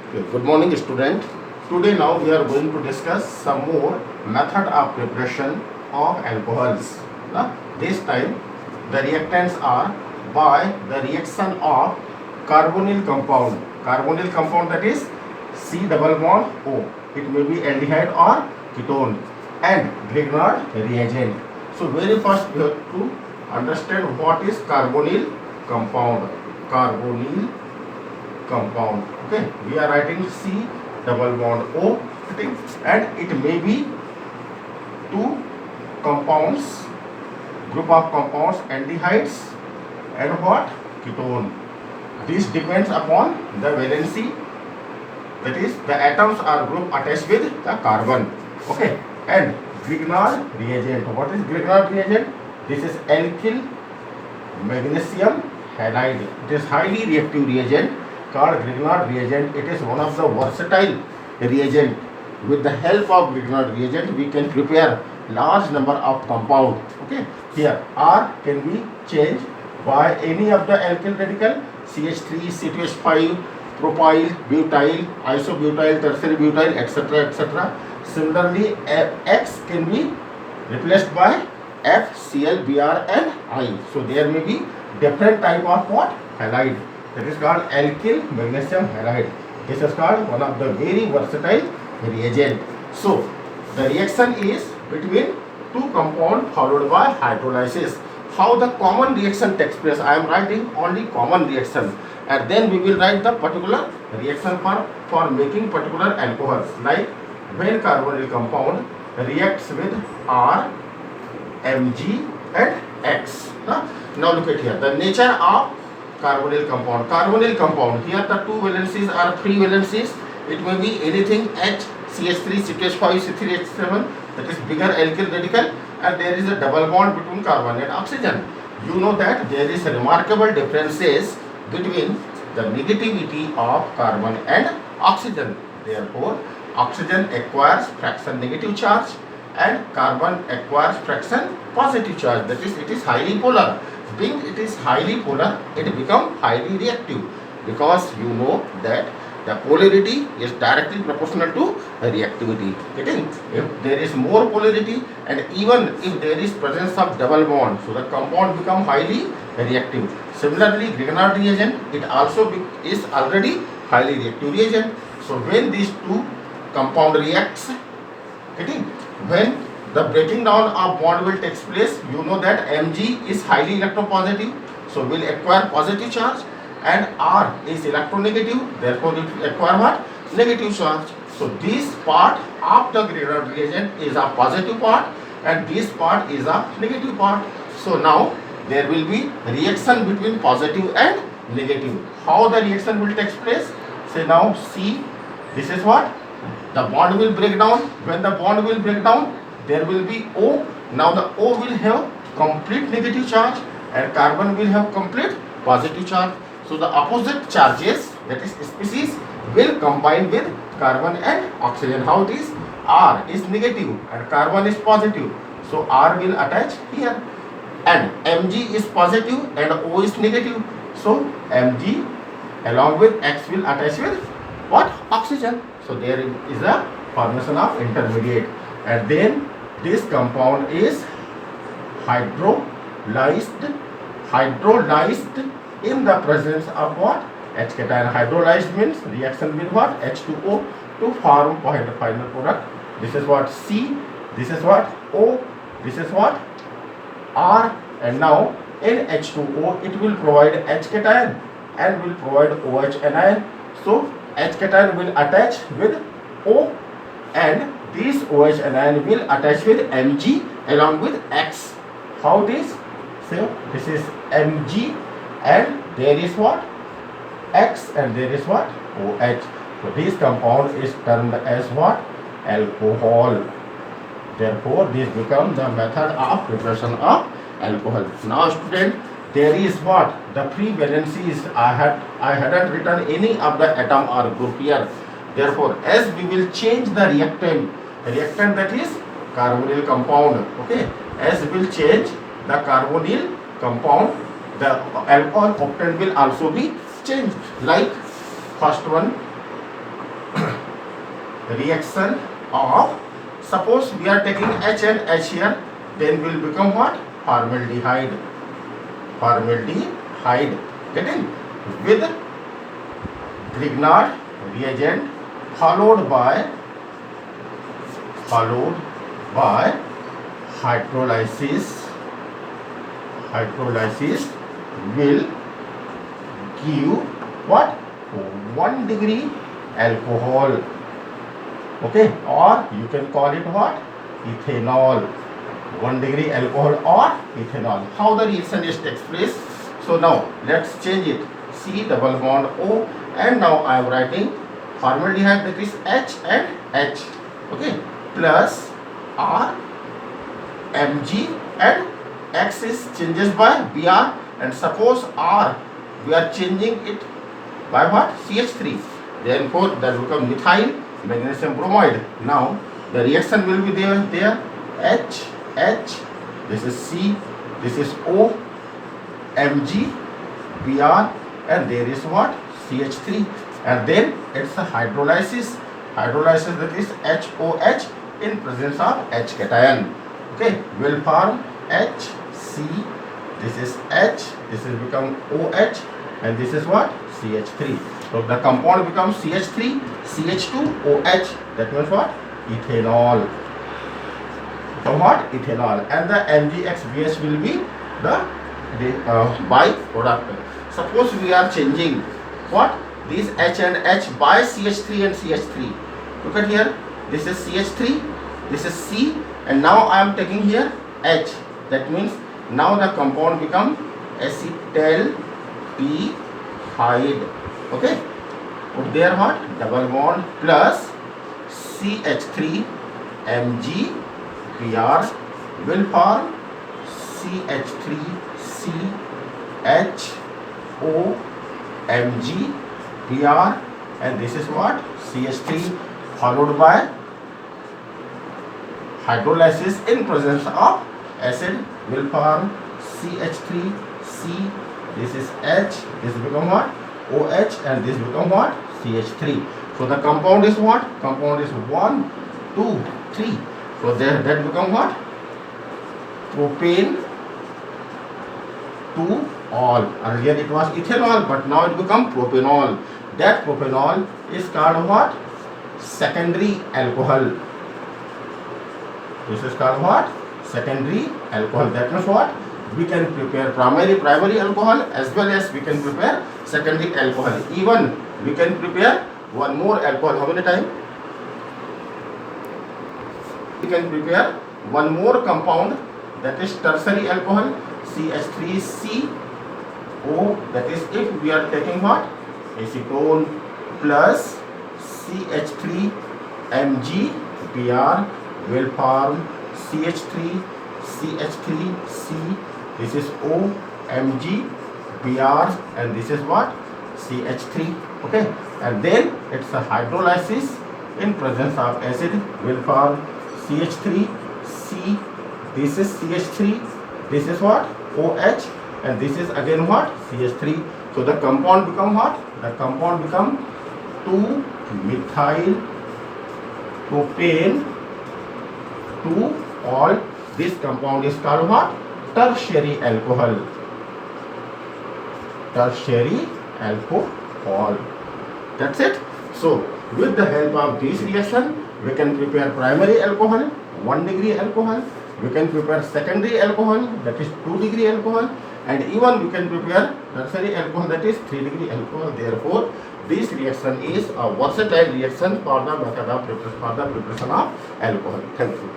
Okay, good morning student. Today now we are going to discuss some more method of preparation of alcohols. This time the reactants are by the reaction of carbonyl compound. Carbonyl compound, that is C double bond O. It may be aldehyde or ketone, and Grignard reagent. So very first we have to understand what is carbonyl compound. Carbonyl compound. Okay, we are writing C double bond O, okay, and it may be two compounds, group of compounds, aldehydes and what, ketone. This depends upon the valency, that is the atoms are group attached with the carbon. Okay, and Grignard reagent. What is Grignard reagent? This is alkyl magnesium halide. It is highly reactive reagent called Grignard reagent. It is one of the versatile reagent. With the help of Grignard reagent, we can prepare large number of compound. Okay, here R can be changed by any of the alkyl radical, CH3, C2H5, propyl, butyl, isobutyl, tertiary butyl, etc., etc. Similarly, X can be replaced by F, Cl, Br and I. So there may be different type of what, halide. That is called alkyl magnesium halide. This is called one of the very versatile reagent. So the reaction is between two compound followed by hydrolysis. How the common reaction takes place? I am writing only common reaction, and then we will write the particular reaction for making particular alcohols. Like when carbonyl compound reacts with R, Mg and X. Now look at here, the nature of carbonyl compound. Carbonyl compound, here the two valencies are free valencies. It may be anything H, CH3, CH5, C3H7, that is bigger alkyl radical, and there is a double bond between carbon and oxygen. You know that there is a remarkable differences between the negativity of carbon and oxygen. Therefore, oxygen acquires fraction negative charge and carbon acquires fraction positive charge. That is, it is highly polar. Being it is highly polar, it becomes highly reactive, because you know that the polarity is directly proportional to reactivity. Getting? If there is more polarity, and even if there is presence of double bond, so the compound become highly reactive. Similarly, Grignard reagent, it also is already highly reactive reagent. So when these two compound reacts, getting, when the breaking down of bond will take place, you know that Mg is highly electropositive, so will acquire positive charge, and R is electronegative, therefore it will acquire what? Negative charge. So this part of the Grignard reagent is a positive part, and this part is a negative part. So now there will be reaction between positive and negative. How the reaction will take place? Say now see, this is what? The bond will break down. When the bond will break down, there will be O. Now the O will have complete negative charge and carbon will have complete positive charge. So the opposite charges, that is species, will combine with carbon and oxygen. How it is? R is negative and carbon is positive. So R will attach here, and Mg is positive and O is negative. So Mg along with X will attach with what? Oxygen. So there is a formation of intermediate, and then this compound is hydrolyzed in the presence of what? H cation. Hydrolyzed means reaction with what? H2O to form final product. This is what? C, this is what? O, this is what? R, and now in H2O it will provide H cation and will provide OH anion. So H cation will attach with O, and this OH anion will attach with Mg along with X. How this? So this is Mg, and there is what? X, and there is what? OH. So this compound is termed as what? Alcohol. Therefore this becomes the method of preparation of alcohol. Now student, there is what? The free valencies. I hadn't written any of the atom or group here. Therefore, as we will change the reactant that is carbonyl compound. Okay, as we will change the carbonyl compound, the alcohol octane will also be changed. Like first one, reaction of, suppose we are taking H and H here, then will become what? Formaldehyde. Formaldehyde. Getting? With Grignard reagent followed by hydrolysis. Hydrolysis will give what? 1 degree alcohol. Okay, or you can call it what? Ethanol. 1 degree alcohol or ethanol. How the reaction is takes place? So now let's change it. C double bond O, and now I am writing formaldehyde, that is H and H. Okay, plus R Mg, and X is changes by Br, and suppose R we are changing it by what? CH3. Therefore that become methyl magnesium bromide. Now the reaction will be there H, this is C, this is O, Mg, Br, and there is what? CH3, and then it's a hydrolysis. Hydrolysis, that is HOH in presence of H cation. Okay, will form HC, this is H, this is become OH, and this is what? CH3. So the compound becomes CH3, CH2, OH. That means what? Ethanol. So what? Ethanol. And the MgXBH will be the byproduct. Suppose we are changing what? This H and H by CH3 and CH3. Look at here. This is CH3, this is C, and now I am taking here H. That means now the compound become acetaldehyde. Okay. Put there what? Double bond plus CH3 Mg Br will form CH3 C H O Mg Br, and this is what? CH3 followed by hydrolysis in presence of acid will form CH3 C, this is H, this become what? OH, and this become what? CH3. So the compound is what? Compound is 1, 2, 3. So there that become what? Propane to all. Earlier it was ethanol, but now it become propanol. That propanol is called what? Secondary alcohol. This is called what? Secondary alcohol. That means what? We can prepare primary alcohol as well as we can prepare secondary alcohol. Even we can prepare one more alcohol. How many times? We can prepare one more compound, that is tertiary alcohol, CH3CO. That is if we are taking what? Acetone plus CH3 MgBr will form CH3CH3C. This is O MgBr, and this is what? CH3. Okay, and then it's a hydrolysis in presence of acid will form CH3C. This is CH3. This is what? OH, and this is again what? CH3. So the compound become what? The compound become 2-methyl propane to all. This compound is called what? Tertiary alcohol. Tertiary alcohol. That's it. So with the help of this reaction, we can prepare primary alcohol, 1 degree alcohol. We can prepare secondary alcohol, that is 2 degree alcohol, and even we can prepare tertiary alcohol, that is 3 degree alcohol. Therefore, this reaction is a versatile reaction for the method of preparation of alcohol. Thank you.